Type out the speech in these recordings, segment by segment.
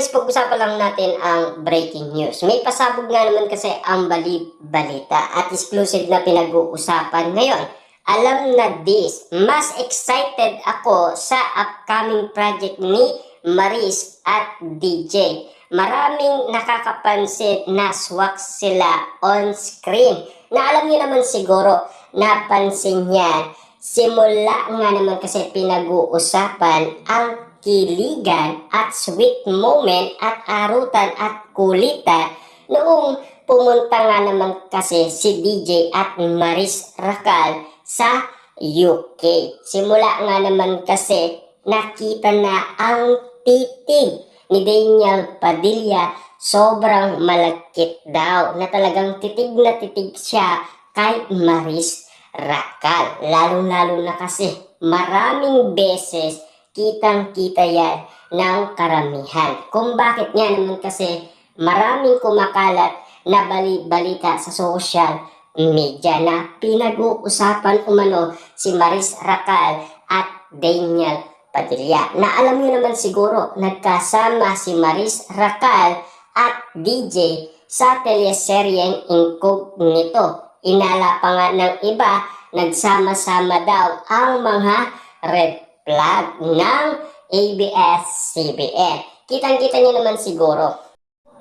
guys, pag-usapan lang natin ang breaking news. May pasabog nga naman kasi ang balita at exclusive na pinag-uusapan ngayon. Alam na this, mas excited ako sa upcoming project ni Maris at DJ. Maraming nakakapansin na swak sila on screen. Na alam niyo naman siguro, napansin niya. Simula nga naman kasi pinag-uusapan ang kiligan at sweet moment at arutan at kulitan noong pumunta nga naman kasi si DJ at Maris Racal sa UK. Simula nga naman kasi nakita na ang titig ni Daniel Padilla, sobrang malagkit daw na talagang titig na titig siya kay Maris Racal. Lalo-lalo na kasi maraming beses kitang-kita yan ng karamihan. Kung bakit nga naman kasi maraming kumakalat na balita sa social media na pinag-uusapan umano si Maris Racal at Daniel Padilla. Na alam niyo naman siguro, nagkasama si Maris Racal at DJ sa teleseryeng Incognito. Inala pa nga ng iba, nagsama-sama daw ang mga red flag ng ABS-CBN. Kitang-kita niyo naman siguro.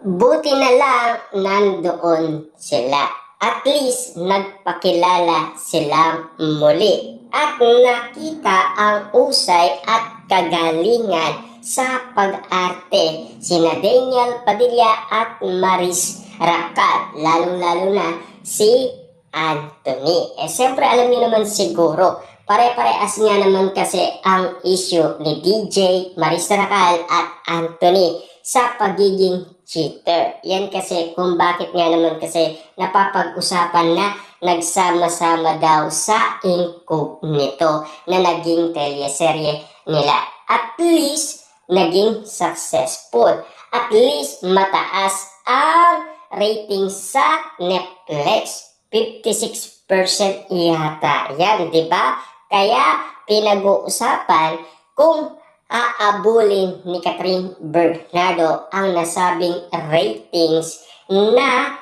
Buti na lang nandoon sila. At least nagpakilala silang muli. At nakita ang usay at kagalingan sa pag-arte sina Daniel Padilla at Maris Racal. Lalong-lalo na si Anthony. Siyempre alam niyo naman siguro, pare-parehas nga naman kasi ang issue ni DJ, Maris Racal at Anthony sa pagiging cheater. Yan kasi kung bakit nga naman kasi napapag-usapan na nagsama-sama daw sa Incognito na naging teleserye nila. At least naging successful. At least mataas ang rating sa Netflix. 56% yata yan, di ba? Kaya pinag-uusapan kung aabulin ni Catherine Bernardo ang nasabing ratings na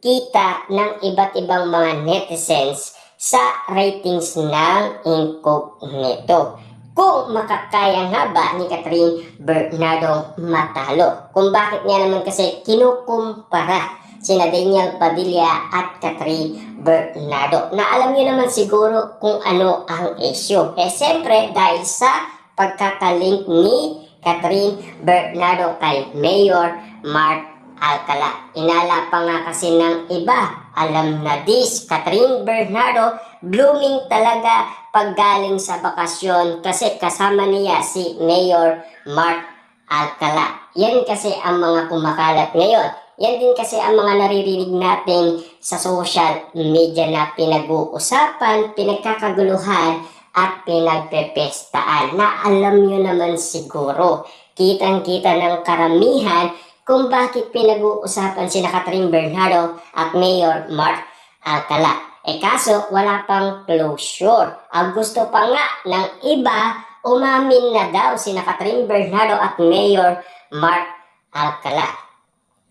kita ng iba't ibang mga netizens sa ratings ng Incognito. Kung makakaya nga ba ni Catherine Bernardo matalo? Kung bakit nga naman kasi kinukumpara sina Daniel Padilla at Catherine Bernardo. Na alam niyo naman siguro kung ano ang issue. Siyempre dahil sa pagkakalink ni Catherine Bernardo kay Mayor Mark Alcala. Inala pa nga kasi ng iba. Alam na this, Catherine Bernardo blooming talaga paggaling sa bakasyon kasi kasama niya si Mayor Mark Alcala. Yan kasi ang mga kumakalat ngayon. Yan din kasi ang mga naririnig natin sa social media na pinag-uusapan, pinagkakaguluhan at pinagpepestaan na alam nyo naman siguro. Kitang-kita ng karamihan kung bakit pinag-uusapan sina Catherine Bernardo at Mayor Mark Alcala. Kaso wala pang closure. Ang gusto pa nga ng iba, umamin na daw sina Catherine Bernardo at Mayor Mark Alcala.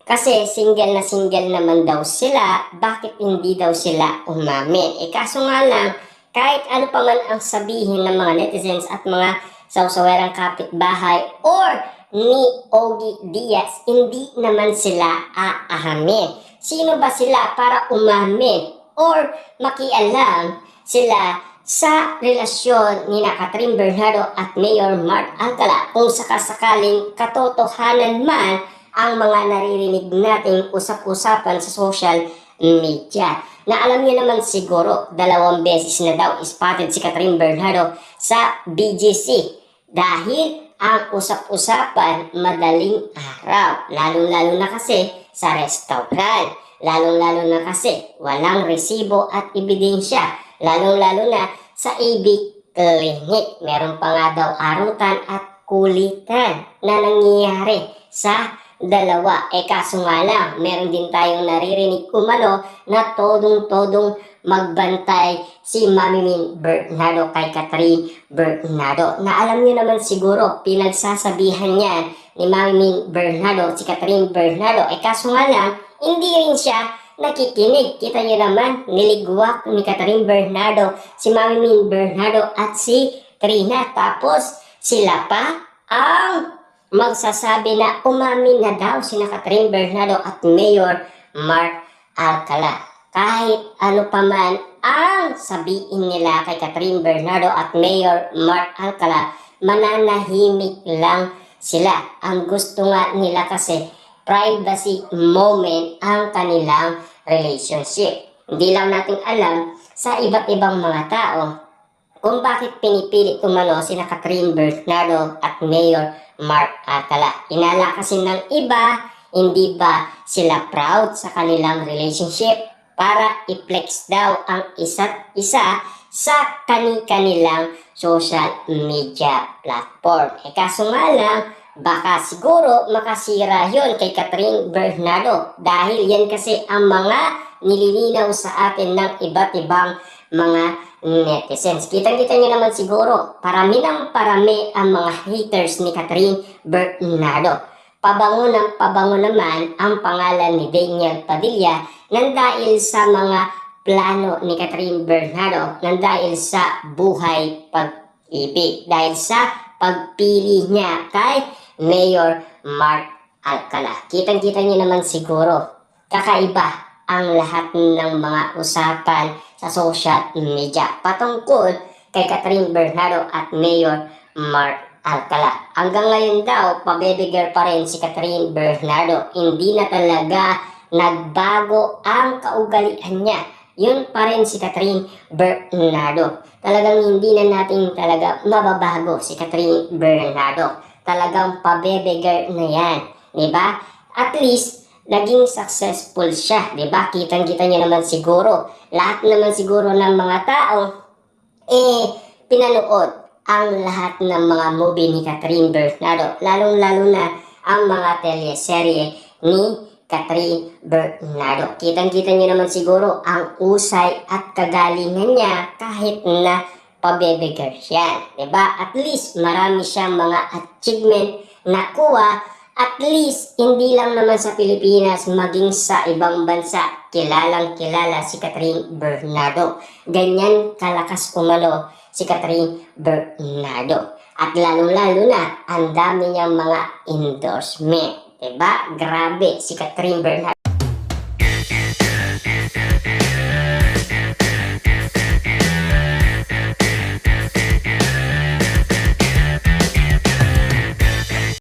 Kasi single na single naman daw sila, bakit hindi daw sila umamin? Kaso nga lang, kahit ano pa man ang sabihin ng mga netizens at mga sausawerang kapitbahay or ni Ogie Diaz, hindi naman sila aahamin. Sino ba sila para umamin or makialam sila sa relasyon ni Catherine Bernardo at Mayor Mark Alcala kung sakasakaling katotohanan man ang mga naririnig nating usap-usapan sa social media. Na alam niyo naman siguro, 2 beses na daw spotted si Catherine Bernardo sa BGC dahil ang usap-usapan madaling araw. Lalong-lalo na kasi sa restaurant. Lalong-lalo na kasi walang resibo at ebidensya. Lalong-lalo na sa AB Clinic. Meron pa nga daw arutan at kulitan na nangyayari sa dalawa. Kaso nga lang, meron din tayong naririnig umano na todong-todong magbantay si Mami Min Bernardo kay Catherine Bernardo. Na alam niyo naman siguro, pinagsasabihan niyan ni Mami Min Bernardo si Catherine Bernardo. Kaso nga lang, hindi rin siya nakikinig. Kita niyo naman, niligwak ni Catherine Bernardo si Mami Min Bernardo at si Trina. Tapos sila pa ang magsasabi na umamin na daw sina Catherine Bernardo at Mayor Mark Alcala. Kahit ano pa man ang sabihin nila kay Catherine Bernardo at Mayor Mark Alcala, mananahimik lang sila. Ang gusto nga nila kasi privacy moment ang kanilang relationship. Hindi lang natin alam sa iba't ibang mga tao kung bakit pinipilit umano sina Catherine Bernardo at Mayor Mark Alcala. Inala kasi ng iba, hindi ba sila proud sa kanilang relationship para i-flex daw ang isa't isa sa kanilang social media platform. Kaso nga lang, baka siguro makasira yon kay Catherine Bernardo dahil yan kasi ang mga nililinaw sa atin ng iba't ibang mga netizens. Kitang-kita niyo naman siguro, parami ng parami ang mga haters ni Catherine Bernardo. Pabango ng pabango naman ang pangalan ni Daniel Padilla nang dahil sa mga plano ni Catherine Bernardo, nang dahil sa buhay pag-ibig, dahil sa pagpili niya kay Mayor Mark Alcala. Kitang-kita niyo naman siguro, kakaiba ang lahat ng mga usapan sa social media patungkol kay Catherine Bernardo at Mayor Mark Alcala. Hanggang ngayon daw, pabebegar pa rin si Catherine Bernardo. Hindi na talaga nagbago ang kaugalian niya. Yun pa rin si Catherine Bernardo. Talagang hindi na natin talaga mababago si Catherine Bernardo. Talagang pabebegar na yan. Diba? At least, naging successful siya. Diba? Kitang-kita niyo naman siguro. Lahat naman siguro ng mga tao, pinanood ang lahat ng mga movie ni Catherine Bernardo. Lalong-lalo na ang mga teleserye ni Catherine Bernardo. Kitang-kita niyo naman siguro ang usay at kagalingan niya kahit na pabebegar siya. Diba? At least marami siyang mga achievement nakuha. At least hindi lang naman sa Pilipinas, maging sa ibang bansa, kilalang-kilala si Catherine Bernardo. Ganyan kalakas umano si Catherine Bernardo. At lalong-lalo na, ang dami niyang mga endorsement. Diba? Grabe si Catherine Bernardo.